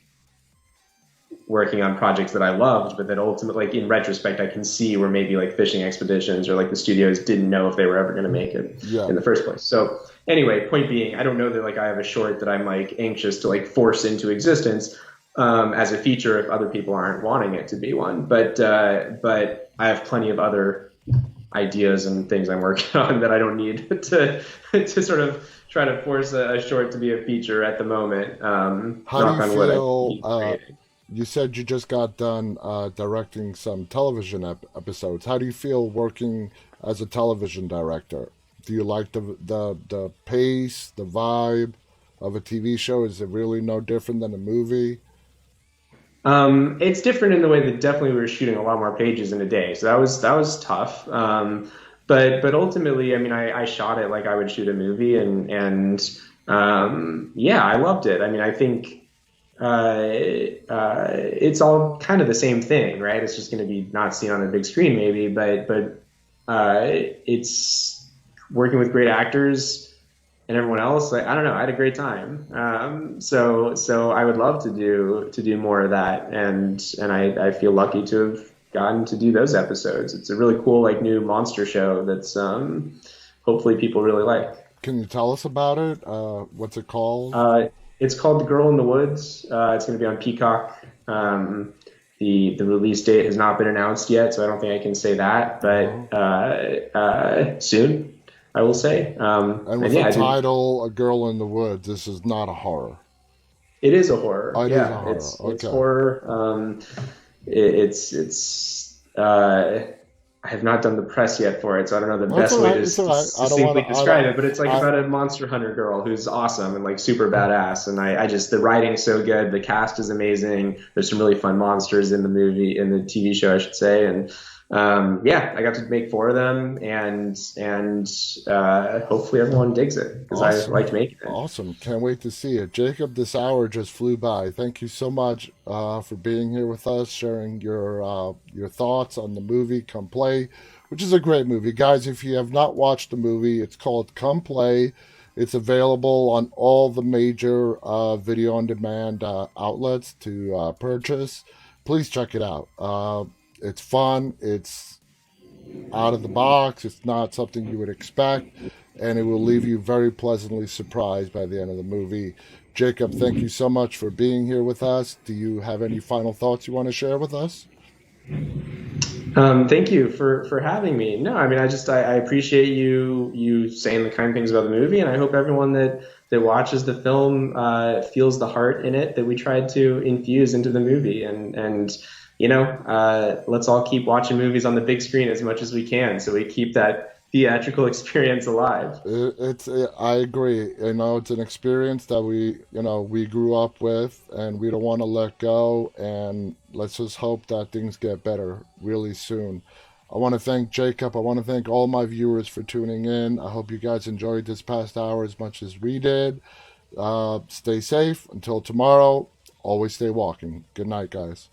working on projects that I loved, but that ultimately, like in retrospect, I can see where maybe like fishing expeditions or like the studios didn't know if they were ever going to make it Yeah. in the first place. So anyway, point being, I don't know that like I have a short that I'm like anxious to like force into existence as a feature if other people aren't wanting it to be one. But I have plenty of other ideas and things I'm working on that I don't need to sort of try to force a short to be a feature at the moment. How do Knock you on wood, I feel? keep creating. You said you just got done directing some television episodes. How do you feel working as a television director? Do you like the pace, the vibe of a TV show? Is it really no different than a movie? It's different in the way that definitely we were shooting a lot more pages in a day, so that was tough. But ultimately, I mean, I shot it like I would shoot a movie, and yeah, I loved it. I mean, I think it's all kind of the same thing, right? It's just going to be not seen on a big screen, maybe, it's working with great actors and everyone else. Like, I don't know, I had a great time. So I would love to do more of that, and I feel lucky to have gotten to do those episodes. It's a really cool like new monster show that's hopefully people really like. Can you tell us about it? What's it called? Uh, it's called The Girl in the Woods. It's going to be on Peacock. The release date has not been announced yet, so I don't think I can say that, Uh-huh. but soon I will say. And And with a yeah, I did. title, A Girl in the Woods, this is not a horror. It is a horror. Oh, it is a Yeah, horror. it's Okay. horror. It's I have not done the press yet for it, so I don't know the That's best all way right. to It's all right. I don't want succinctly to. I describe don't. it, but it's like I about a monster hunter girl who's awesome and like super badass. And I just the writing's so good, the cast is amazing. There's some really fun monsters in the movie, in the TV show, I should say. And yeah, I got to make four of them, and hopefully everyone digs it because I Awesome. liked making it. Awesome. Can't wait to see it. Jacob, this hour just flew by. Thank you so much for being here with us, sharing your thoughts on the movie Come Play, which is a great movie. Guys, if you have not watched the movie, it's called Come Play. It's available on all the major video on demand outlets to purchase. Please check it out. It's fun. It's out of the box. It's not something you would expect, and it will leave you very pleasantly surprised by the end of the movie. Jacob, thank you so much for being here with us. Do you have any final thoughts you want to share with us? Thank you for having me. No, I mean I appreciate you saying the kind things about the movie, and I hope everyone that watches the film feels the heart in it that we tried to infuse into the movie. And let's all keep watching movies on the big screen as much as we can, so we keep that theatrical experience alive. I agree. It's an experience that we grew up with, and we don't want to let go. And let's just hope that things get better really soon. I want to thank Jacob. I want to thank all my viewers for tuning in. I hope you guys enjoyed this past hour as much as we did. Stay safe until tomorrow. Always stay walking. Good night, guys.